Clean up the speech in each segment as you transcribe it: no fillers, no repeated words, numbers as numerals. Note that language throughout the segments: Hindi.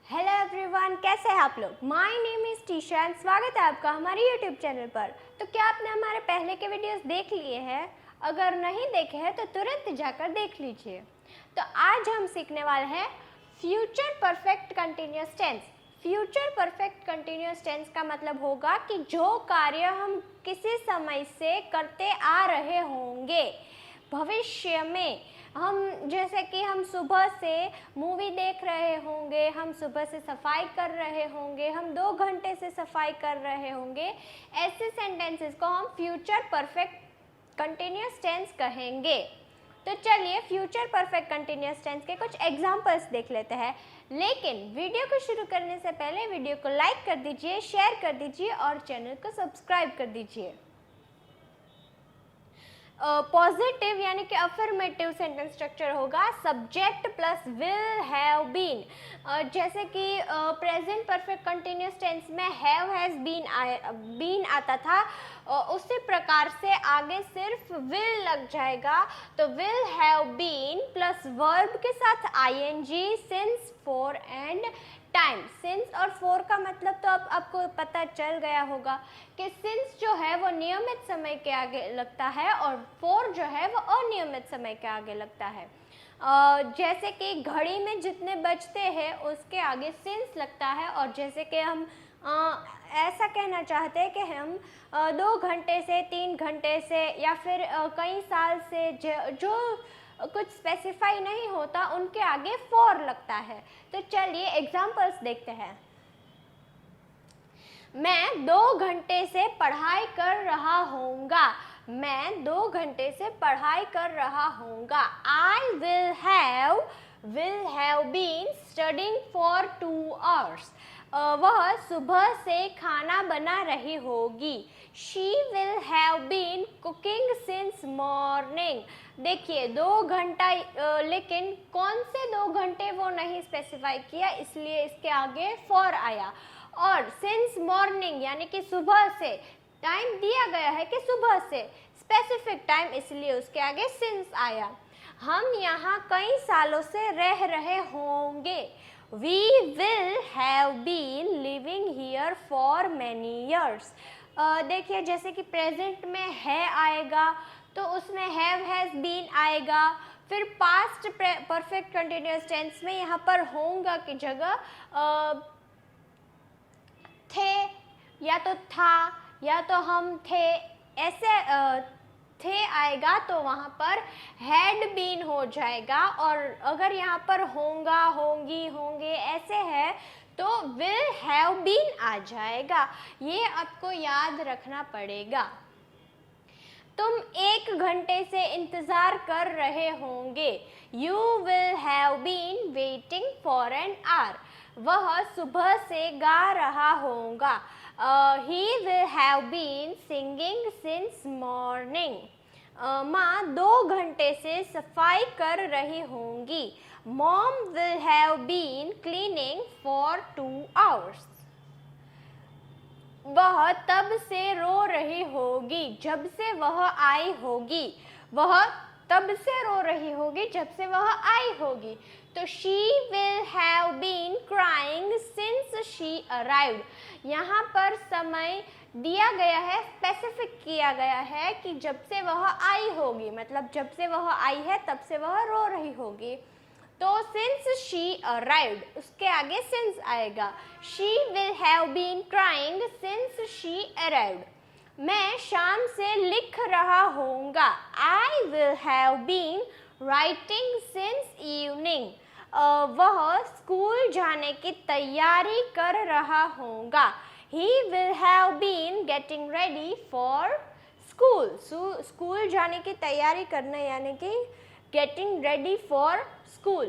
हेलो एवरीवन, कैसे हैं आप लोग। My name is Trisha and स्वागत है आपका हमारे यूट्यूब चैनल पर। तो क्या आपने हमारे पहले के वीडियोस देख लिए हैं? अगर नहीं देखे हैं तो तुरंत जाकर देख लीजिए। तो आज हम सीखने वाले हैं future perfect continuous tense. Future perfect continuous tense का मतलब होगा कि जो कार्य हम किसी समय से करते आ रहे होंगे भविष्य में, हम जैसे कि हम सुबह से मूवी देख रहे होंगे, हम सुबह से सफाई कर रहे होंगे, हम 2 घंटे से सफाई कर रहे होंगे, ऐसे सेंटेंसेस को हम फ्यूचर परफेक्ट कंटिन्यूअस टेंस कहेंगे। तो चलिए फ्यूचर परफेक्ट कंटिन्यूअस टेंस के कुछ एग्जांपल्स देख लेते हैं। लेकिन वीडियो को शुरू करने से पहले वीडियो को लाइक कर दीजिए, शेयर कर दीजिए और चैनल को सब्सक्राइब कर दीजिए। पॉजिटिव यानी कि अफर्मेटिव सेंटेंस स्ट्रक्चर होगा subject plus will have been. जैसे कि प्रेजेंट परफेक्ट कंटिन्यूअस टेंस में हैव हैज बीन आता था, उसी प्रकार से आगे सिर्फ विल लग जाएगा। तो will have been plus verb के साथ ING, since, for and time. Since और फॉर का मतलब तो अब आपको पता चल गया होगा कि सिंस जो है वो नियमित समय के आगे लगता है और फॉर जो है वो अनियमित समय के आगे लगता है। जैसे कि घड़ी में जितने बजते हैं उसके आगे सिंस लगता है, और जैसे कि हम ऐसा कहना चाहते हैं कि हम 2 घंटे से 3 घंटे से या फिर कई साल से जो कुछ स्पेसिफाई नहीं होता उनके आगे फॉर लगता है। तो चलिए एग्जांपल्स देखते हैं। मैं 2 घंटे से पढ़ाई कर रहा होऊंगा। मैं 2 घंटे से पढ़ाई कर रहा होऊंगा। I will have been studying for 2 hours. वह सुबह से खाना बना रही होगी। She will have been cooking since morning. देखिए 2 घंटा, लेकिन कौन से 2 घंटे वो नहीं स्पेसिफाई किया, इसलिए इसके आगे फॉर आया। और सिंस मॉर्निंग यानी कि सुबह से, टाइम दिया गया है कि सुबह से, स्पेसिफिक टाइम, इसलिए उसके आगे सिंस आया। हम यहाँ कई सालों से रह रहे होंगे। We will have been living here for many years. देखिए जैसे कि प्रेजेंट में है आएगा तो उसमें हैव हैज बीन आएगा। फिर पास्ट परफेक्ट कंटिन्यूअस टेंस में यहाँ पर होंगे की जगह थे या तो था या तो हम थे, ऐसे थे आएगा तो वहाँ पर हैड बीन हो जाएगा। और अगर यहाँ पर होगा, होंगी, होंगे ऐसे है तो विल हैव बीन आ जाएगा। ये आपको याद रखना पड़ेगा। तुम 1 घंटे से इंतज़ार कर रहे होंगे। You will have been waiting for an hour. वह सुबह से गा रहा होगा। He will have been singing since morning. माँ 2 घंटे से सफाई कर रही होंगी। Mom will have been cleaning for 2 hours. वह तब से रो रही होगी जब से वह आई होगी। वह तब से रो रही होगी जब से वह आई होगी। तो she will have been crying since she arrived. यहाँ पर समय दिया गया है, स्पेसिफिक किया गया है कि जब से वह आई होगी, मतलब जब से वह आई है तब से वह रो रही होगी। तो since she arrived उसके आगे since आएगा। She will have been crying since she arrived. मैं शाम से लिख रहा होऊंगा। I will have been writing since evening. वह स्कूल जाने की तैयारी कर रहा होगा। He will have been getting ready for school. School जाने की तैयारी करना यानी कि getting ready for school.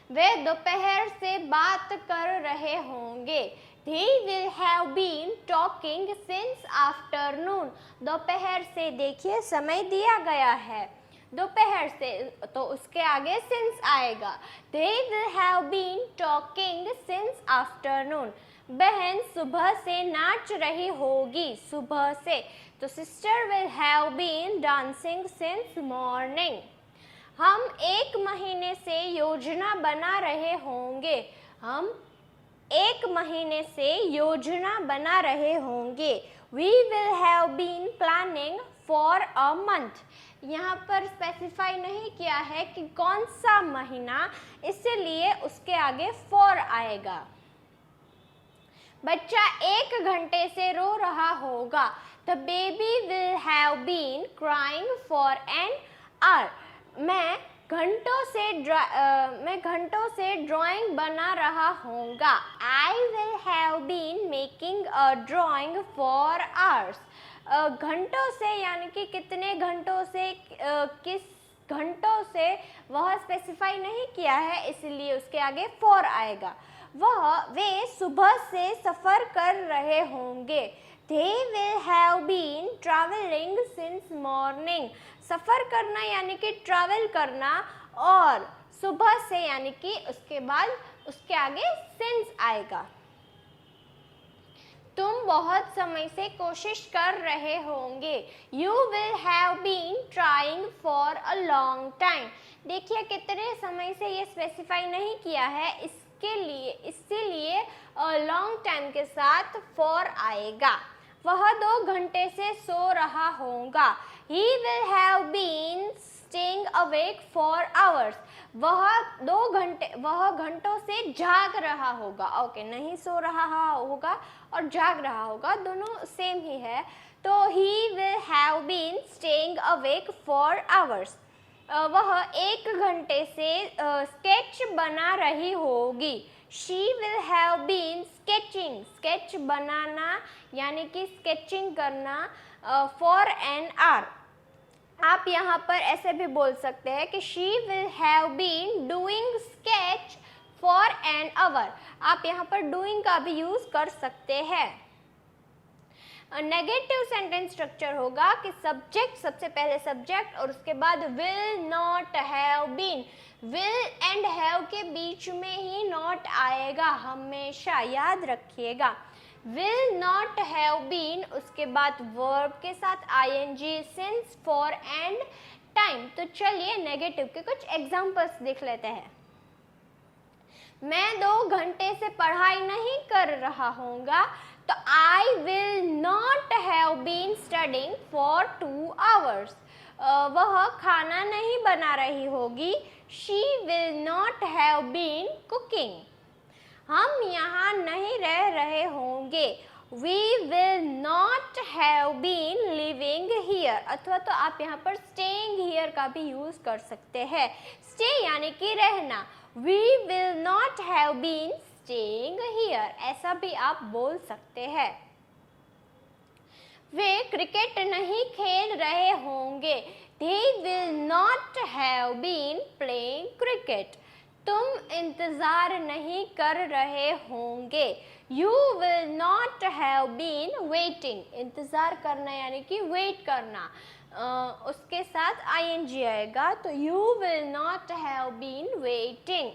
वे दोपहर से बात कर रहे होंगे। They will have been talking since afternoon. दोपहर से देखिए समय दिया गया है दोपहर से, तो उसके आगे since आएगा। They will have been talking since afternoon. बहन सुबह से नाच रही होगी। सुबह से तो sister will have been dancing since morning. हम 1 महीने से योजना बना रहे होंगे। हम 1 महीने से योजना बना रहे होंगे। We will have been planning for a month। यहाँ पर स्पेसिफाई नहीं किया है कि कौन सा महीना, इसलिए उसके आगे for आएगा। बच्चा 1 घंटे से रो रहा होगा। The baby will have been crying for an hour। मैं घंटों से ड्राइंग बना रहा होऊंगा। I will have been making a drawing for hours। घंटों से यानी कि कितने घंटों से, किस घंटों से वह स्पेसिफाई नहीं किया है, इसलिए उसके आगे for आएगा। वे सुबह से सफ़र कर रहे होंगे। They will have been traveling since morning। सफ़र करना यानी कि ट्रैवल करना, और सुबह से यानी कि उसके बाद उसके आगे since आएगा। तुम बहुत समय से कोशिश कर रहे होंगे। You will have been trying for a long time। देखिए कितने समय से ये स्पेसिफाई नहीं किया है, इसीलिए लॉन्ग टाइम के साथ for आएगा। वह 2 घंटे से सो रहा होगा। He will have been staying awake for hours। वह घंटों से जाग रहा होगा। ओके, नहीं सो रहा होगा और जाग रहा होगा, दोनों सेम ही है। तो he will have been staying awake for hours। वह 1 घंटे से स्केच बना रही होगी। She will have been sketching। Sketch बनाना यानी कि स्केचिंग करना for an hour। आप यहाँ पर ऐसे भी बोल सकते हैं कि she will have been doing sketch for an hour। आप यहाँ पर doing का भी यूज कर सकते हैं। नेगेटिव सेंटेंस स्ट्रक्चर होगा कि सब्जेक्ट, सबसे पहले सब्जेक्ट और उसके बाद will not have been। will and have के बीच में ही not आएगा हमेशा, याद रखिएगा। will not have been, उसके बाद verb के साथ ing, since, for and time। तो चलिए नेगेटिव के कुछ एग्जांपल्स देख लेते हैं। मैं 2 घंटे से पढ़ाई नहीं कर रहा होऊंगा। तो I will not have been studying for 2 hours। वह खाना नहीं बना रही होगी। She will not have been cooking। हम यहाँ नहीं रह रहे होंगे। We will not have been living here। अथवा तो आप यहाँ पर staying here का भी यूज कर सकते हैं। Stay यानी कि रहना। We will not have been staying here। ऐसा भी आप बोल सकते हैं। वे क्रिकेट नहीं खेल रहे होंगे। They will not have been playing cricket। तुम इंतज़ार नहीं कर रहे होंगे। You will not have been waiting। इंतज़ार करना यानी कि वेट करना, उसके साथ ing आएगा, तो you will not have been waiting।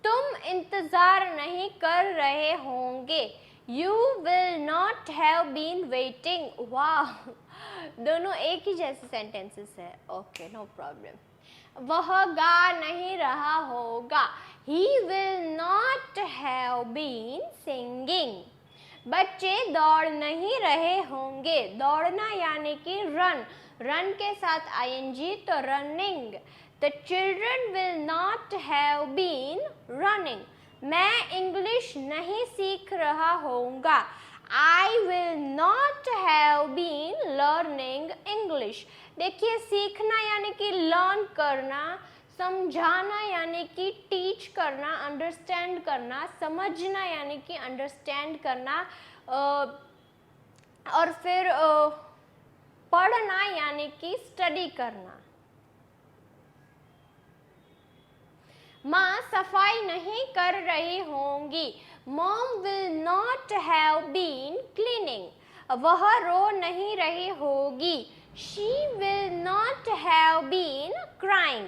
तुम इंतज़ार नहीं कर रहे होंगे। You will not have been waiting। वाह, दोनों एक ही जैसे सेंटेंसेस है। Okay, no problem. वह गा नहीं रहा होगा। He will not have been singing। बच्चे दौड़ नहीं रहे होंगे। दौड़ना यानी कि रन, रन के साथ ing, तो running. The children will not have been running। मैं इंग्लिश नहीं सीख रहा होऊंगा। I will not have been learning English। देखिए, सीखना यानी कि लर्न करना, समझाना यानी कि टीच करना, अंडरस्टैंड करना, समझना यानी कि अंडरस्टैंड करना, और फिर पढ़ना यानी कि स्टडी करना। माँ सफाई नहीं कर रही होंगी। Mom will not have been cleaning। वह रो नहीं रही होगी। She will not have been crying।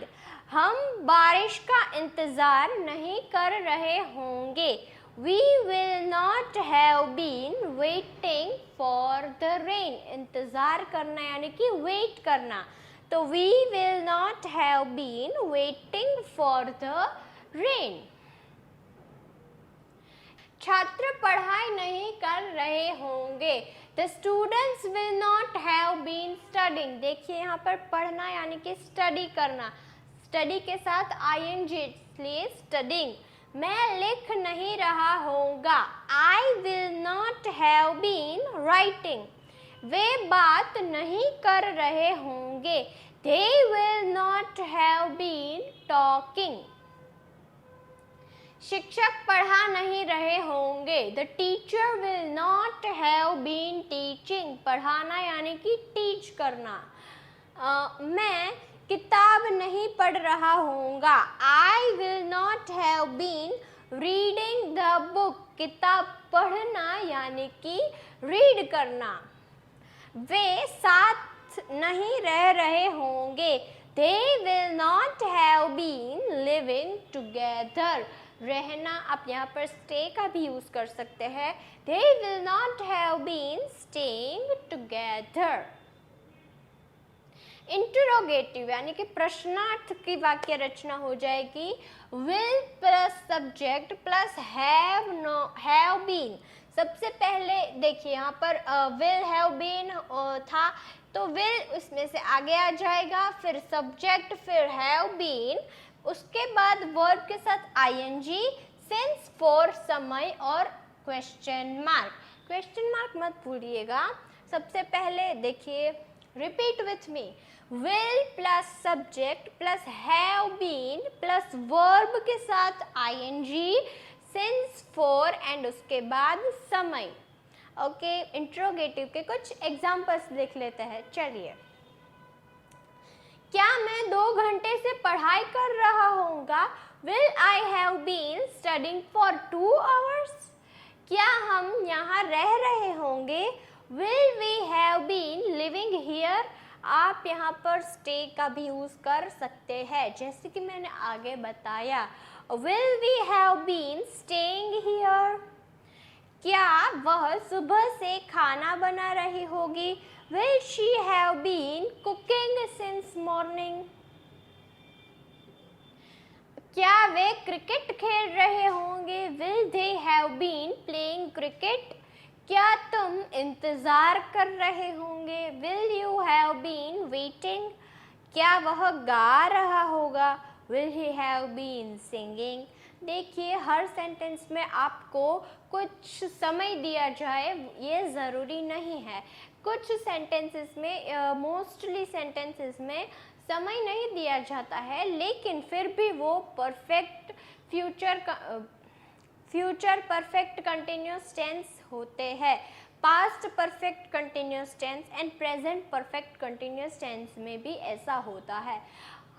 हम बारिश का इंतज़ार नहीं कर रहे होंगे। We will not have been waiting for the rain। इंतज़ार करना यानी कि वेट करना। तो we will not have been waiting for the rain. छात्र पढ़ाई नहीं कर रहे होंगे. The students will not have been studying. देखिए यहाँ पर पढ़ना यानी कि स्टडी करना, स्टडी के साथ ing, इसलिए studying. मैं लिख नहीं रहा होऊंगा. I will not have been writing. वे बात नहीं कर रहे होंगे. They will not have been talking. शिक्षक पढ़ा नहीं रहे होंगे. The teacher will not have been teaching. पढ़ाना यानी कि टीच करना. मैं किताब नहीं पढ़ रहा होऊंगा. I will not have been reading the book. किताब पढ़ना यानी कि रीड करना. वे साथ नहीं रह रहे होंगे. They will not have been living together. रहना आप यहाँ पर stay का भी यूज कर सकते हैं. They will not have been staying together. Interrogative यानी कि प्रश्नार्थ की वाक्य रचना हो जाएगी will plus subject plus have been. सबसे पहले देखिए यहाँ पर will have been था, तो will उसमें से आगे आ जाएगा, फिर सब्जेक्ट, फिर have been, उसके बाद वर्ब के साथ ing, since, for, समय और क्वेश्चन मार्क. क्वेश्चन मार्क मत भूलिएगा. सबसे पहले देखिए, repeat with me. will plus subject plus have been plus verb के साथ ing, since, for एंड उसके बाद समय. ओके, इंट्रोगेटिव के कुछ एग्जाम्पल्स देख लेते हैं. चलिए, क्या मैं 2 घंटे से पढ़ाई कर रहा होऊंगा? Will I have been studying for 2 hours? क्या हम यहाँ रह रहे होंगे? Will we have been living here? आप यहाँ पर stay का भी यूज कर सकते हैं, जैसे कि मैंने आगे बताया. Will we have been staying here? क्या वह सुबह से खाना बना रही होगी? Will she have been cooking since morning? क्या वे क्रिकेट खेल रहे होंगे? Will they have been playing cricket? क्या तुम इंतजार कर रहे होंगे? Will you have been waiting? क्या वह गा रहा होगा? Will he have been singing? देखिए, हर सेंटेंस में आपको कुछ समय दिया जाए ये ज़रूरी नहीं है. कुछ सेंटेंसेस में, मोस्टली सेंटेंसेस में समय नहीं दिया जाता है, लेकिन फिर भी वो perfect future perfect continuous tense होते हैं. Past perfect continuous tense and present perfect continuous tense में भी ऐसा होता है.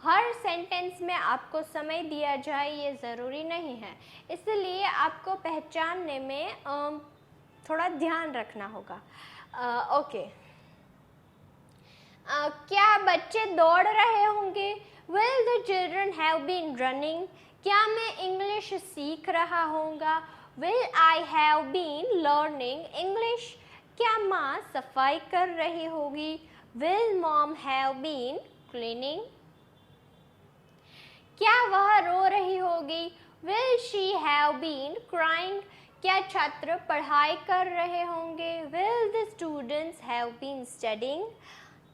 हर सेंटेंस में आपको समय दिया जाए ये ज़रूरी नहीं है, इसलिए आपको पहचानने में थोड़ा ध्यान रखना होगा. ओके. क्या बच्चे दौड़ रहे होंगे? Will the children have been running? क्या मैं इंग्लिश सीख रहा होऊंगा? Will I have been learning English? क्या माँ सफाई कर रही होगी? Will mom have been cleaning? क्या वह रो रही होगी? Will she have been crying? क्या छात्र पढ़ाई कर रहे होंगे? Will the students have been studying?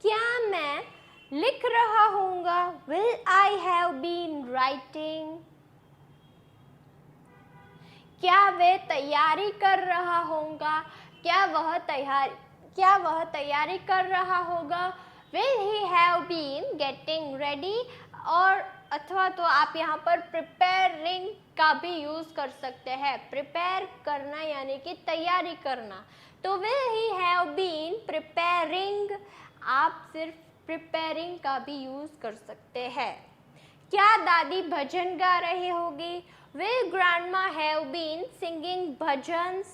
क्या मैं लिख रहा होऊंगा? Will I have been writing? क्या वे तैयारी कर रहा होगा? क्या वह तैयारी कर रहा होगा? Will he have been getting ready? और अथवा तो आप यहाँ पर प्रिपेयरिंग का भी यूज कर सकते हैं. प्रिपेयर करना यानी कि तैयारी करना. तो will he have been preparing? आप सिर्फ प्रिपेयरिंग का भी यूज कर सकते हैं. क्या दादी भजन गा रही होगी? Will grandma have been singing bhajans?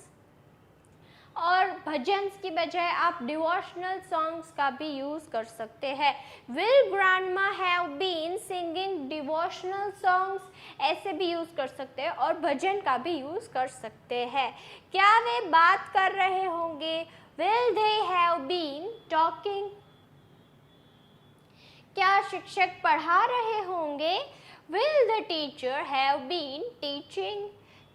और भजन्स की बजाय आप डिवोशनल सॉन्ग्स का भी यूज कर सकते हैं. Will grandma have been singing devotional songs? ऐसे भी यूज कर सकते हैं और भजन का भी यूज कर सकते हैं. क्या वे बात कर रहे होंगे? Will they have been talking? क्या शिक्षक पढ़ा रहे होंगे? Will the teacher have been teaching?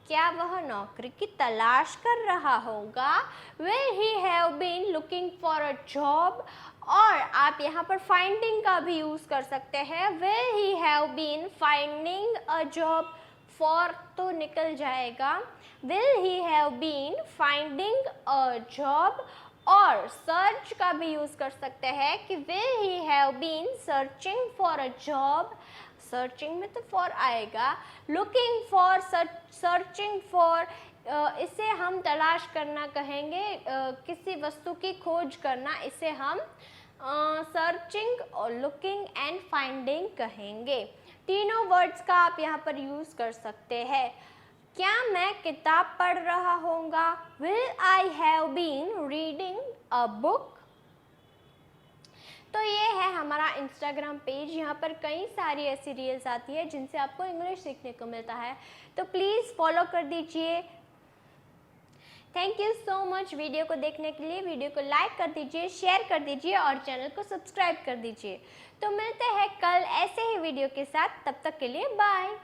क्या वह नौकरी की तलाश कर रहा होगा? Will he have been looking for a job? और आप यहाँ पर finding का भी यूज कर सकते हैं. Will he have been finding a job? For तो निकल जाएगा. Will he have been finding a job? और सर्च का भी यूज कर सकते हैं कि will he have been searching for a job? Searching में तो फॉर आएगा. लुकिंग फॉर, सर्चिंग फॉर, इसे हम तलाश करना कहेंगे. किसी वस्तु की खोज करना, इसे हम सर्चिंग और लुकिंग एंड फाइंडिंग कहेंगे. तीनों वर्ड्स का आप यहाँ पर यूज कर सकते हैं. क्या मैं किताब पढ़ रहा होऊंगा? Will I have been reading a book? तो ये है हमारा इंस्टाग्राम पेज. यहाँ पर कई सारी ऐसी रील्स आती है जिनसे आपको इंग्लिश सीखने को मिलता है, तो प्लीज़ फॉलो कर दीजिए. Thank you so much video को देखने के लिए. वीडियो को लाइक कर दीजिए, शेयर कर दीजिए और चैनल को सब्सक्राइब कर दीजिए. तो मिलते हैं कल ऐसे ही वीडियो के साथ. तब तक के लिए बाय.